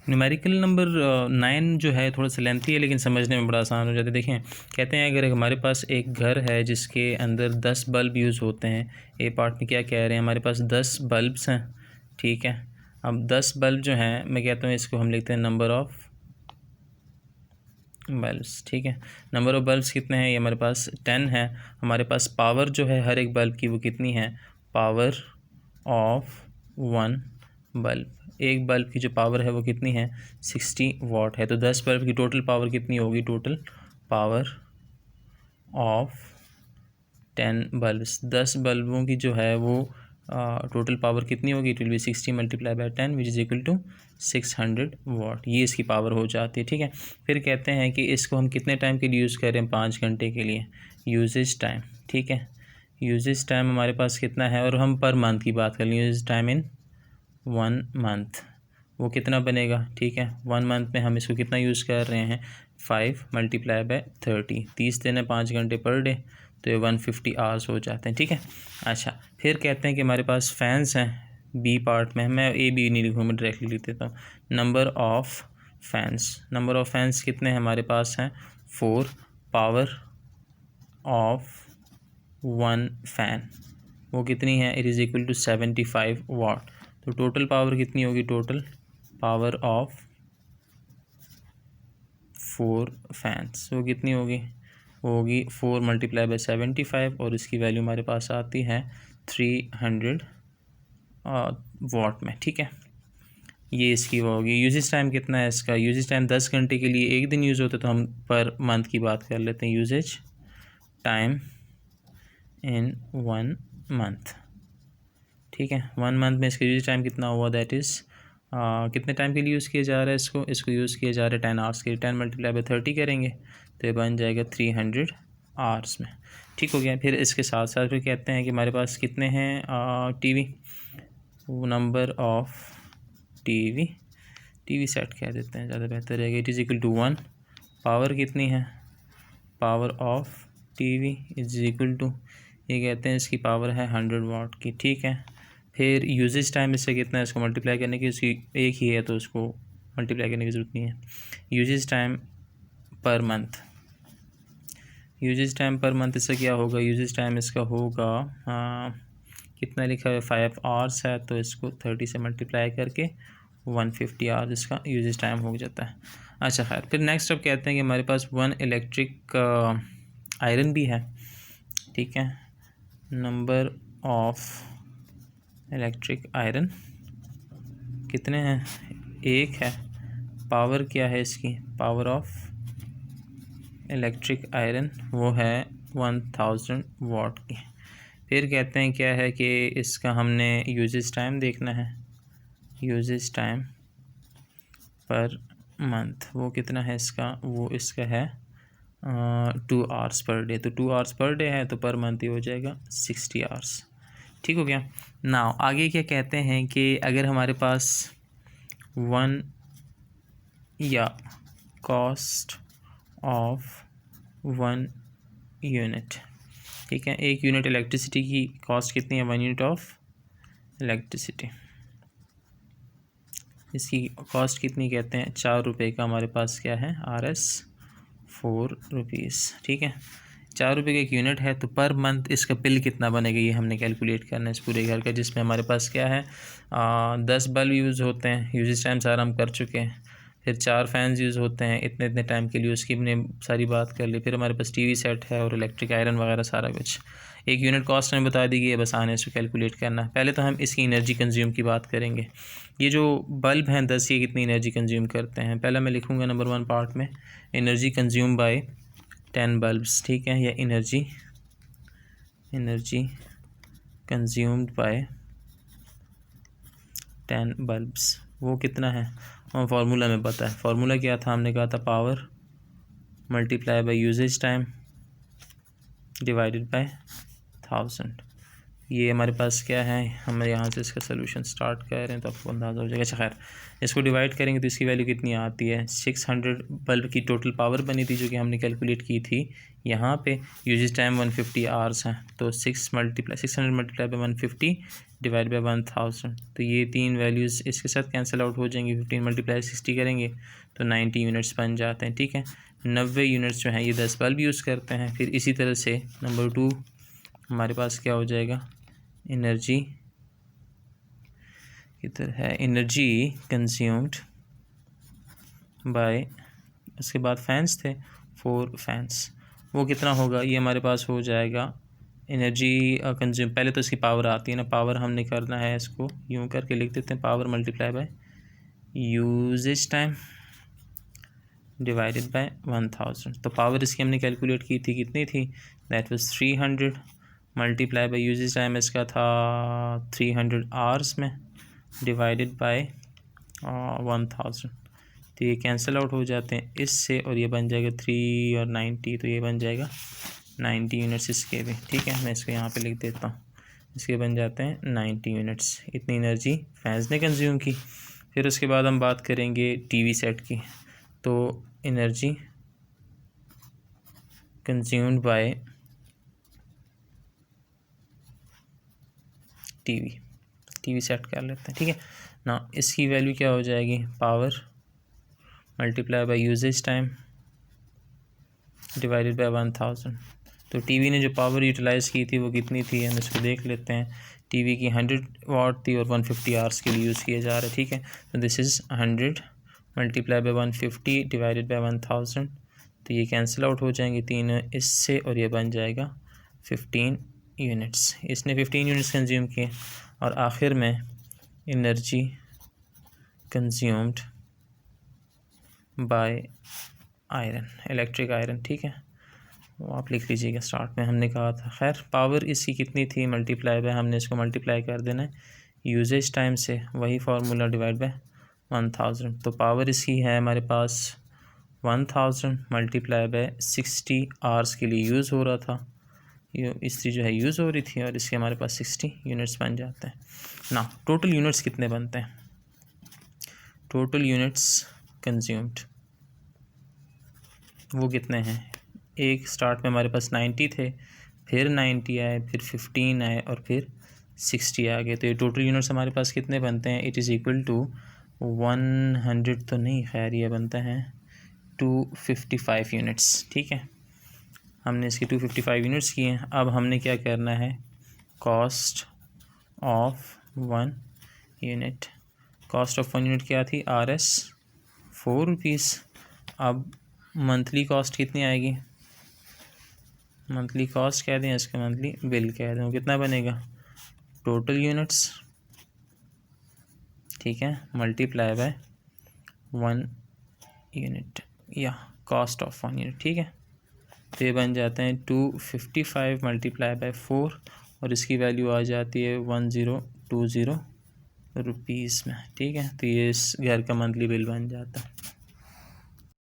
Numerical number 9 जो है थोड़ा सा लेंथी है लेकिन समझने में बड़ा आसान हो जाता है। देखें, कहते हैं अगर हमारे पास एक घर है जिसके अंदर 10 बल्ब यूज़ होते हैं, ए पार्ट में क्या कह रहे हैं, हमारे पास 10 बल्ब्स हैं, ठीक है। अब 10 बल्ब जो हैं, मैं कहता हूँ इसको हम लिखते हैं नंबर ऑफ़ बल्ब्स, ठीक है। नंबर ऑफ़ बल्ब्स कितने हैं, ये हमारे पास 10 है। हमारे पास पावर जो है हर एक बल्ब की वो कितनी है, पावर ऑफ 1 बल्ब, एक बल्ब की जो पावर है वो कितनी है, 60 वाट है। तो 10 बल्ब की टोटल पावर कितनी होगी, टोटल पावर ऑफ 10 बल्ब्स, 10 बल्बों की जो है वो टोटल पावर कितनी होगी, it will be 60 multiply by 10 which is equal to 600 watt, ये इसकी पावर हो जाती है, ठीक है। फिर कहते हैं कि इसको हम कितने टाइम के लिए यूज़ कर रहे हैं, 5 घंटे के लिए यूजेज टाइम, ठीक है। यूजेज टाइम हमारे पास कितना है, और हम पर मंथ की बात कर लें, यूजेज टाइम इन 1 मंथ, वो कितना बनेगा, ठीक है। 1 मंथ में हम इसको कितना यूज़ कर रहे हैं, 5 मल्टीप्लाई बाय 30, 30 दिन है 5 घंटे पर डे, तो ये 150 आवर्स हो जाते हैं, ठीक है। अच्छा, फिर कहते हैं कि हमारे पास फैंस हैं, बी पार्ट में, मैं ए बी नहीं लिखूँ, मैं डायरेक्टली लिख देता हूँ। Number of fans, number of fans कितने हमारे पास हैं, 4, पावर ऑफ 1 फ़ैन वो कितनी है, इट इज़ इक्वल टू 75 वाट। तो टोटल पावर कितनी होगी, टोटल पावर ऑफ 4 फैंस वो कितनी होगी, वो होगी 4 मल्टीप्लाई बाय 75, और इसकी वैल्यू हमारे पास आती है 300 वाट में, ठीक है। ये इसकी वो होगी। यूजेज टाइम कितना है इसका, यूजेज टाइम 10 घंटे के लिए एक दिन यूज़ होता है, तो हम पर मंथ की बात कर लेते हैं। यूजेज टाइम इन 1 मंथ, ठीक है। 1 मंथ में इसका यूज टाइम कितना हुआ, दैट इज़ कितने टाइम के लिए यूज़ किया जा रहा है इसको यूज़ किया जा रहा है 10 आवर्स के लिए। 10 मल्टीप्लाई बाय 30 करेंगे तो ये बन जाएगा 300 आवर्स में, ठीक हो गया। फिर इसके साथ साथ फिर कहते हैं कि हमारे पास कितने हैं TV, number of TV set कह देते हैं, ज़्यादा बेहतर रहेगा। It is equal to 1, power कितनी है, power of TV is equal to, ये कहते हैं इसकी पावर है 100 वाट की, ठीक है। फिर यूजेज टाइम इससे कितना है, इसको मल्टीप्लाई करने की, उसकी एक ही है तो उसको मल्टीप्लाई करने की ज़रूरत नहीं है। Usage time per month, usage time per month इससे क्या होगा, यूजेज टाइम इसका होगा कितना लिखा है, 5 आवर्स है, तो इसको 30 से मल्टीप्लाई करके 150 आवर्स इसका यूजेज टाइम हो जाता है। अच्छा खैर, फिर नेक्स्ट अब कहते हैं कि हमारे पास 1 इलेक्ट्रिक आयरन भी है, ठीक है। नंबर ऑफ इलेक्ट्रिक आयरन कितने हैं, एक है। पावर क्या है इसकी, पावर ऑफ इलेक्ट्रिक आयरन वो है 1000 वाट की। फिर कहते हैं क्या है कि इसका हमने यूजेज टाइम देखना है, यूजेज टाइम पर मंथ वो कितना है इसका, वो इसका है 2 आवर्स पर डे, तो 2 आवर्स पर डे है तो पर मंथ ही हो जाएगा 60 आवर्स, ठीक हो गया। नाउ आगे क्या कहते हैं कि अगर हमारे पास 1 या कॉस्ट ऑफ 1 यूनिट, ठीक है, 1 यूनिट इलेक्ट्रिसिटी की कॉस्ट कितनी है, 1 यूनिट ऑफ इलेक्ट्रिसिटी, इसकी कॉस्ट कितनी कहते हैं, 4 रुपये का हमारे पास क्या है, RS 4 रुपीज़, ठीक है। 4 रुपये का एक यूनिट है, तो पर मंथ इसका बिल कितना बनेगा ये हमने कैलकुलेट करना है इस पूरे घर का, जिसमें हमारे पास क्या है 10 बल्ब यूज़ होते हैं, यूजेज टाइम सारा हम कर चुके हैं। फिर 4 फैंस यूज़ होते हैं इतने इतने टाइम के लिए, उसकी हमने सारी बात कर ली। फिर हमारे पास टीवी सेट है और इलेक्ट्रिक आयरन वगैरह सारा कुछ, एक यूनिट कॉस्ट हमें बता दी गई है, बस आने से कैलकुलेट करना है। पहले तो हम इसकी एनर्जी कंज्यूम की बात करेंगे। ये जो बल्ब हैं 10, ये कितनी एनर्जी कंज्यूम करते हैं, पहले मैं लिखूँगा नंबर 1 पार्ट में एनर्जी कंज्यूम बाय 10 बल्ब्स, ठीक है, या एनर्जी कंज्यूम्ड बाय 10 बल्ब्स वो कितना है, और फार्मूला में पता है। फार्मूला क्या था, हमने कहा था power multiply by usage time divided by 1000, ये हमारे पास क्या है, हम यहाँ से इसका सोल्यूशन स्टार्ट कर रहे हैं तो आपको अंदाज़ा हो जाएगा। अच्छा खैर, इसको डिवाइड करेंगे तो इसकी वैल्यू कितनी आती है, 600 बल्ब की टोटल पावर बनी थी जो कि हमने कैलकुलेट की थी। यहाँ पे यूजेज टाइम 150 आवर्स हैं, तो 600 मल्टीप्लाई बाई 150 डिवाइड बाई 1000, तो ये तीन वैल्यूज़ इसके साथ कैंसिल आउट हो जाएंगी। 15 मल्टीप्लाई 60 करेंगे तो 90 यूनिट्स बन जाते हैं। ठीक है, 90 यूनिट्स जो हैं ये 10 बल्ब यूज़ करते हैं। फिर इसी तरह से नंबर 2 हमारे पास क्या हो जाएगा, एनर्जी किधर है, एनर्जी कंज्यूम्ड बाय, उसके बाद फैंस थे 4 फैंस, वो कितना होगा, ये हमारे पास हो जाएगा एनर्जी कंज्यूम। पहले तो इसकी पावर आती है ना, पावर हमने करना है, इसको यूँ करके लिख देते हैं, power multiply by usage time divided by 1000। तो पावर इसकी हमने कैलकुलेट की थी, कितनी थी, that was 300 multiply by usage time इसका था 300 आवर्स में डिवाइडेड बाय 1000। तो ये कैंसिल आउट हो जाते हैं इससे, और ये बन जाएगा 3 और 90, तो ये बन जाएगा 90 यूनिट्स इसके भी। ठीक है, मैं इसको यहाँ पे लिख देता हूँ, इसके बन जाते हैं 90 यूनिट्स। इतनी एनर्जी फैंस ने कंज्यूम की। फिर उसके बाद हम बात करेंगे टीवी सेट की, तो energy consumed by TV set कर लेते हैं। ठीक है ना, इसकी वैल्यू क्या हो जाएगी, power multiply by usage time divided by 1000। तो टीवी ने जो पावर यूटिलाइज़ की थी वो कितनी थी, हम इसको देख लेते हैं। टीवी की 100 वाट थी और 150 आवर्स के लिए यूज़ किया जा रहा है। ठीक है, तो this is 100 multiply by 150 divided by 1000, तो ये कैंसिल आउट हो जाएंगे तीनों इससे, और ये बन जाएगा 15 यूनिट्स। इसने 15 यूनिट्स कंज्यूम किए। और आखिर में energy consumed by iron, electric iron. ठीक है, वो आप लिख लीजिएगा, स्टार्ट में हमने कहा था। खैर, पावर इसकी कितनी थी मल्टीप्लाई बाय, हमने इसको मल्टीप्लाई कर देना है यूजेज टाइम से, वही फार्मूला डिवाइड बाय 1000। तो पावर इसकी है हमारे पास 1000 मल्टीप्लाई बाय 60 आवर्स के लिए यूज़ हो रहा था, ये इस्त्री जो है यूज़ हो रही थी, और इसके हमारे पास 60 यूनिट्स बन जाते हैं ना। टोटल यूनिट्स कितने बनते हैं, टोटल यूनिट्स कंज्यूम्ड वो कितने हैं, एक स्टार्ट में हमारे पास 90 थे, फिर 90 आए, फिर 15 आए, और फिर 60 आ गए। तो ये टोटल यूनिट्स हमारे पास कितने बनते हैं, इट इज़ इक्वल टू 100 तो नहीं, खैर ये बनता है 255 यूनिट्स। ठीक है, हमने इसके 255 यूनिट्स किए हैं। अब हमने क्या करना है, cost of 1 unit, cost of 1 unit क्या थी, RS 4 रुपीज़। अब मंथली कॉस्ट कितनी आएगी, मंथली कॉस्ट कह दें इसका, मंथली बिल कह दें, कितना बनेगा, टोटल यूनिट्स, ठीक है, मल्टीप्लाई बाय 1 यूनिट या कॉस्ट ऑफ 1 यूनिट। ठीक है, तो ये बन जाते हैं 255 मल्टीप्लाई बाय 4, और इसकी वैल्यू आ जाती है 1020 रुपीज़ में। ठीक है, तो ये इस घर का मंथली बिल बन जाता है।